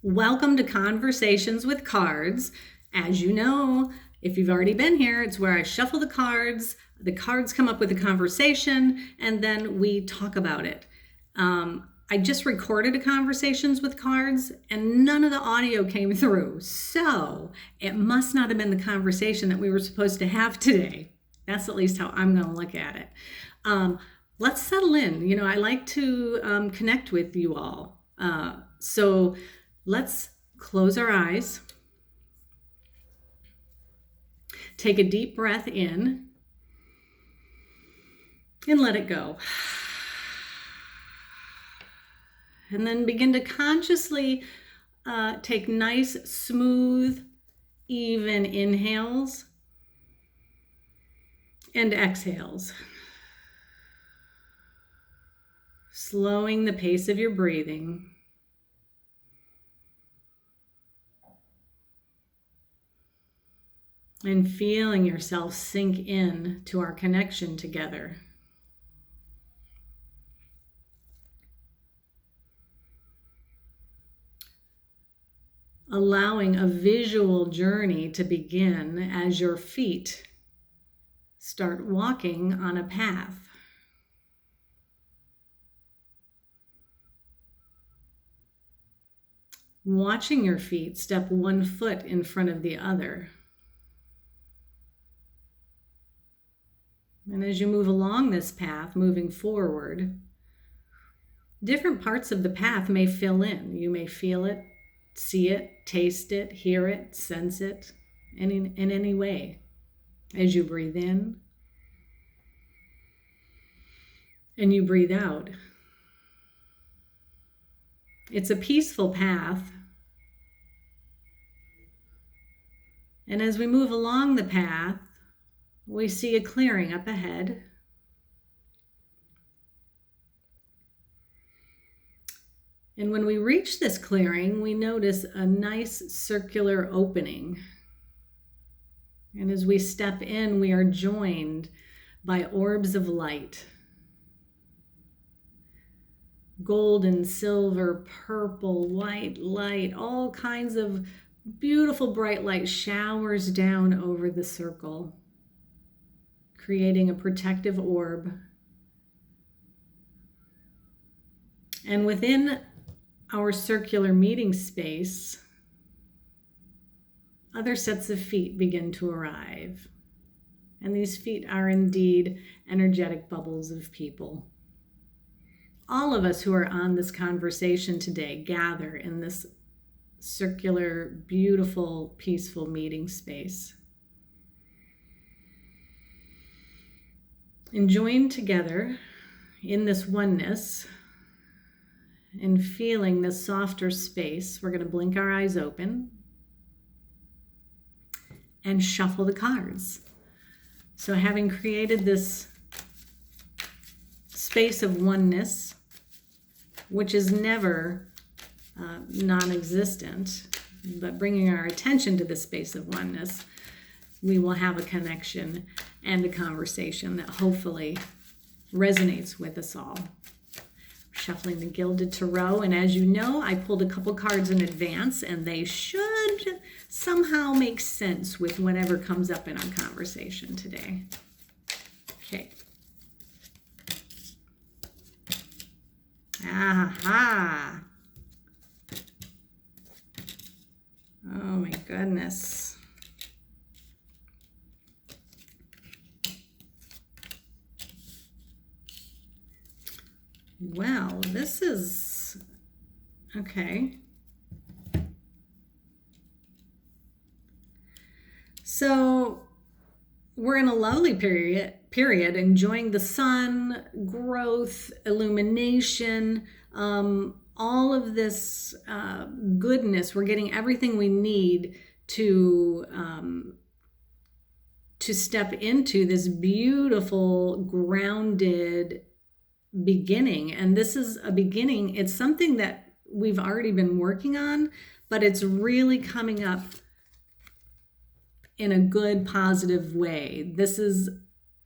Welcome to Conversations with Cards. As you know, if you've already been here, it's where I shuffle the cards come up with a conversation, and then we talk about it. I just recorded a Conversations with Cards, and none of the audio came through. So it must not have been the conversation that we were supposed to have today. That's at least how I'm going to look at it. Let's settle in. I like to connect with you all. So let's close our eyes. Take a deep breath in and let it go. And then begin to consciously take nice, smooth, even inhales and exhales. Slowing the pace of your breathing. And feeling yourself sink in to our connection together. Allowing a visual journey to begin as your feet start walking on a path. Watching your feet step one foot in front of the other. And as you move along this path, moving forward, different parts of the path may fill in. You may feel it, see it, taste it, hear it, sense it in any way. As you breathe in and you breathe out. It's a peaceful path. And as we move along the path, we see a clearing up ahead. And when we reach this clearing, we notice a nice circular opening. And as we step in, we are joined by orbs of light. Golden, silver, purple, white light, all kinds of beautiful bright light showers down over the circle, creating a protective orb. And within our circular meeting space, other sets of feet begin to arrive. And these feet are indeed energetic bubbles of people. All of us who are on this conversation today gather in this circular, beautiful, peaceful meeting space. And join together in this oneness and feeling this softer space. We're going to blink our eyes open and shuffle the cards. So having created this space of oneness, which is never non-existent, but bringing our attention to the space of oneness, we will have a connection and a conversation that hopefully resonates with us all. Shuffling the Gilded Tarot, and as you know, I pulled a couple cards in advance, and they should somehow make sense with whatever comes up in our conversation today. Okay. Aha! Oh my goodness. Well, this is okay. So we're in a lovely period, enjoying the sun, growth, illumination, all of this goodness. We're getting everything we need to step into this beautiful, grounded beginning. And this is a beginning. It's something that we've already been working on, but it's really coming up in a good, positive way. This is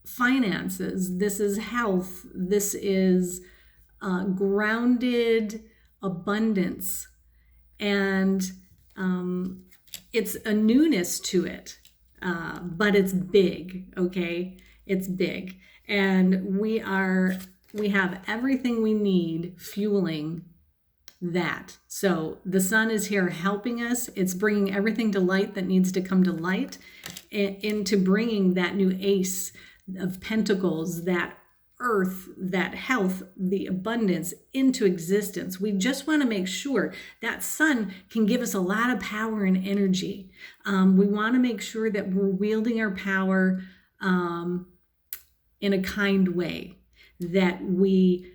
finances. This is health. This is grounded abundance. And it's a newness to it, but it's big, okay? It's big. And we have everything we need fueling that. So the sun is here helping us. It's bringing everything to light that needs to come to light, into bringing that new ace of pentacles, that earth, that health, the abundance into existence. We just want to make sure that sun can give us a lot of power and energy. We want to make sure that we're wielding our power in a kind way, that we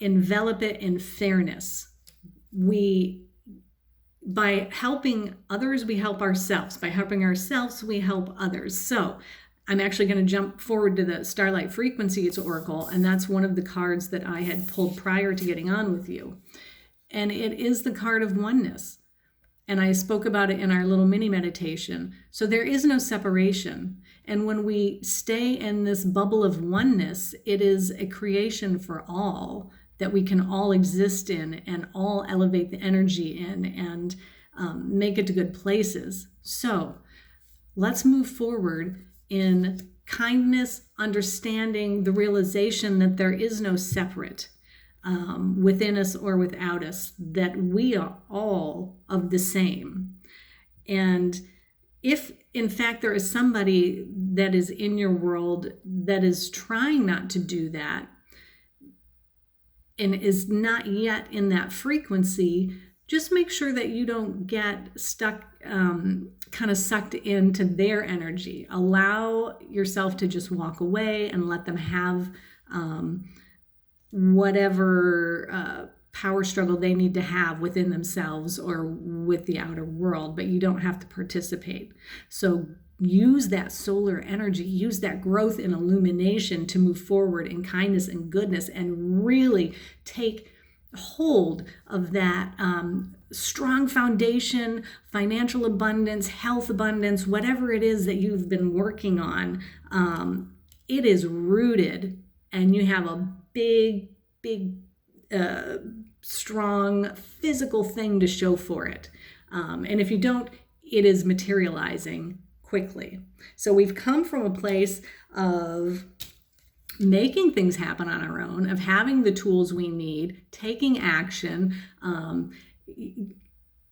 envelop it in fairness. By helping others, we help ourselves. By helping ourselves, we help others. So I'm actually going to jump forward to the Starlight Frequencies Oracle, and that's one of the cards that I had pulled prior to getting on with you. And it is the card of oneness. And I spoke about it in our little mini meditation. So there is no separation. And when we stay in this bubble of oneness, it is a creation for all, that we can all exist in and all elevate the energy in and make it to good places. So let's move forward in kindness, understanding the realization that there is no separate within us or without us, that we are all of the same. And if in fact there is somebody that is in your world that is trying not to do that and is not yet in that frequency, just make sure that you don't get stuck, kind of sucked into their energy. Allow yourself to just walk away and let them have whatever power struggle they need to have within themselves or with the outer world, but you don't have to participate. So use that solar energy, use that growth and illumination to move forward in kindness and goodness, and really take hold of that strong foundation, financial abundance, health abundance, whatever it is that you've been working on. It is rooted, and you have a big, strong physical thing to show for it. And if you don't, it is materializing quickly. So we've come from a place of making things happen on our own, of having the tools we need, taking action,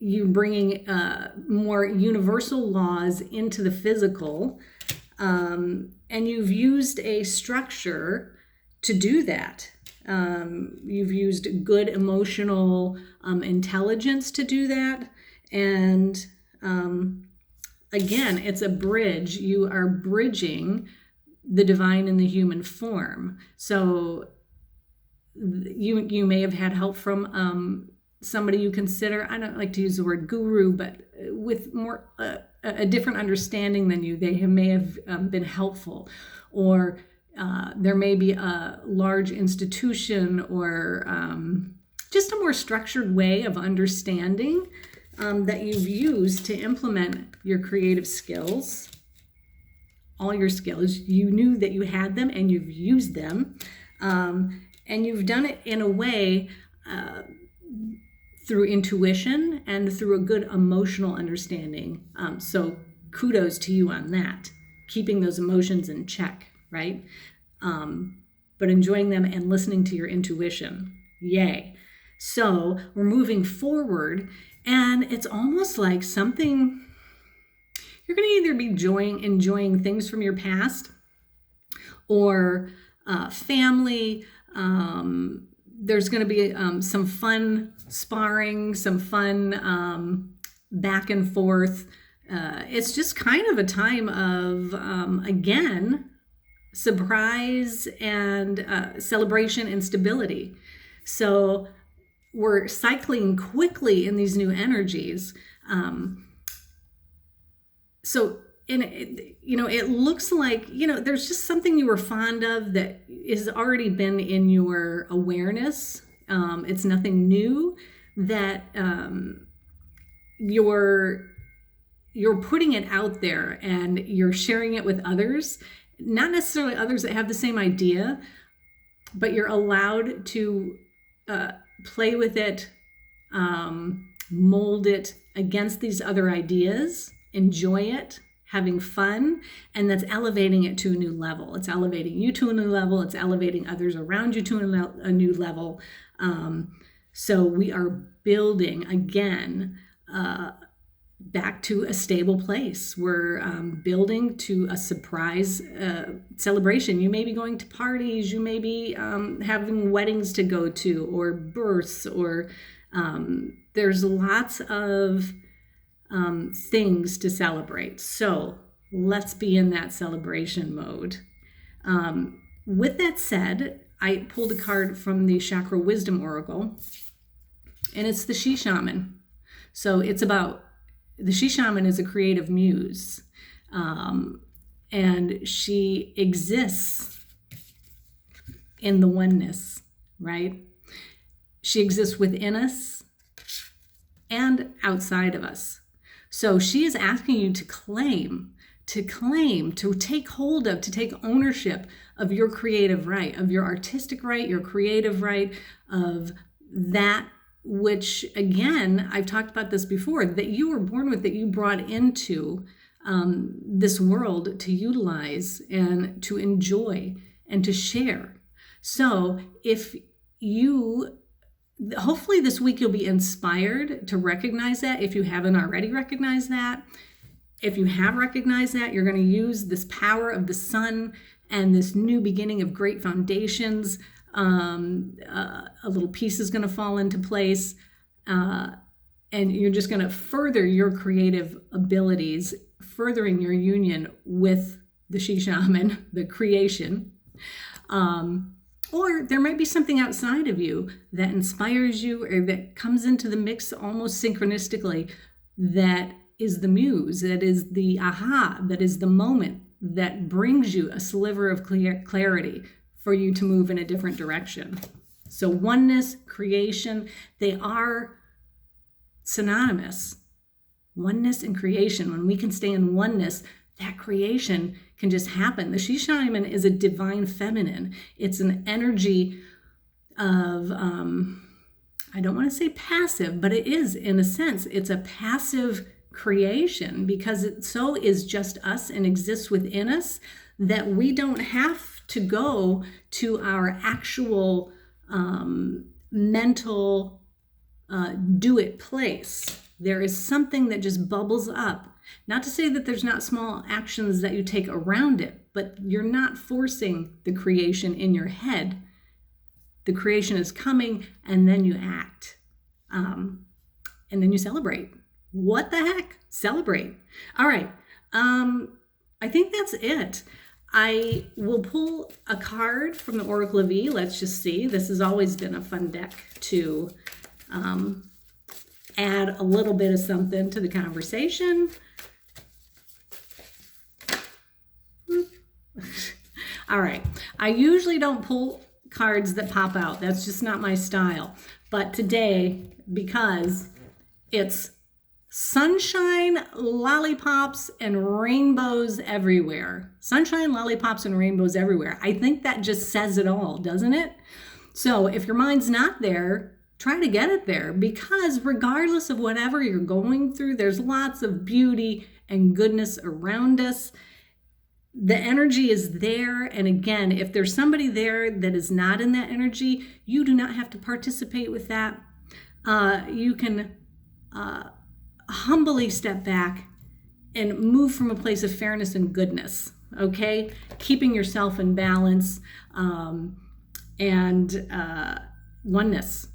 you bringing more universal laws into the physical, and you've used a structure to do that. You've used good emotional intelligence to do that. And again, it's a bridge. You are bridging the divine and the human form. So you may have had help from somebody you consider, I don't like to use the word guru, but with more a different understanding than you. They may have been helpful, or there may be a large institution or just a more structured way of understanding that you've used to implement your creative skills, all your skills. You knew that you had them and you've used them, and you've done it in a way through intuition and through a good emotional understanding. So kudos to you on that, keeping those emotions in check, right? But enjoying them and listening to your intuition. Yay. So we're moving forward, and it's almost like something, you're going to either be enjoying things from your past, or family. There's going to be some fun sparring, some fun back and forth. It's just kind of a time of, again, surprise and celebration and stability. So we're cycling quickly in these new energies. So it looks like, there's just something you were fond of that has already been in your awareness. It's nothing new, that you're putting it out there and you're sharing it with others, not necessarily others that have the same idea, but you're allowed to play with it mold it against these other ideas, enjoy it, having fun, and that's elevating it to a new level. It's elevating you to a new level. It's elevating others around you to a new level. So we are building again back to a stable place. We're building to a surprise celebration. You may be going to parties. You may be having weddings to go to, or births, or there's lots of things to celebrate. So let's be in that celebration mode. With that said, I pulled a card from the Chakra Wisdom Oracle, and it's the She Shaman. So it's about, the She Shaman is a creative muse, and she exists in the oneness, right? She exists within us and outside of us. So she is asking you to claim, to take hold of, to take ownership of your creative right, of your artistic right, your creative right, of that which, again, I've talked about this before, that you were born with, that you brought into this world to utilize and to enjoy and to share. So if you, hopefully this week you'll be inspired to recognize that if you haven't already recognized that. If you have recognized that, you're going to use this power of the sun and this new beginning of great foundations. A little piece is going to fall into place, and you're just going to further your creative abilities, furthering your union with the She Shaman, the creation. Or there might be something outside of you that inspires you, or that comes into the mix almost synchronistically, that is the muse, that is the aha, that is the moment that brings you a sliver of clarity for you to move in a different direction. So oneness, creation, they are synonymous. Oneness and creation. When we can stay in oneness, that creation can just happen. The She Shaman is a divine feminine. It's an energy of, I don't want to say passive, but it is, in a sense, it's a passive creation, because it so is just us and exists within us, that we don't have to go to our actual mental do-it place. There is something that just bubbles up. Not to say that there's not small actions that you take around it, but you're not forcing the creation in your head. The creation is coming, and then you act. And then you celebrate. What the heck? Celebrate. All right. I think that's it. I will pull a card from the Oracle of E. Let's just see. This has always been a fun deck to add a little bit of something to the conversation. All right. I usually don't pull cards that pop out. That's just not my style. But today, because it's sunshine, lollipops, and rainbows everywhere. Sunshine, lollipops, and rainbows everywhere. I think that just says it all, doesn't it? So if your mind's not there, try to get it there, because regardless of whatever you're going through, there's lots of beauty and goodness around us. The energy is there. And again, if there's somebody there that is not in that energy, you do not have to participate with that. You can humbly step back and move from a place of fairness and goodness, okay? Keeping yourself in balance and oneness.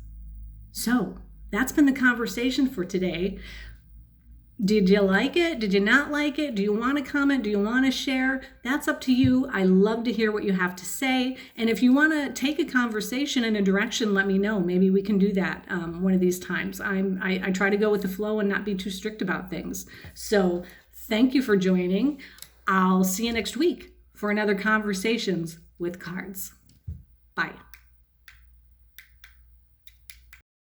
So that's been the conversation for today. Did you like it? Did you not like it? Do you want to comment? Do you want to share? That's up to you. I love to hear what you have to say. And if you want to take a conversation in a direction, let me know. Maybe we can do that one of these times. I try to go with the flow and not be too strict about things. So thank you for joining. I'll see you next week for another Conversations with Cards. Bye.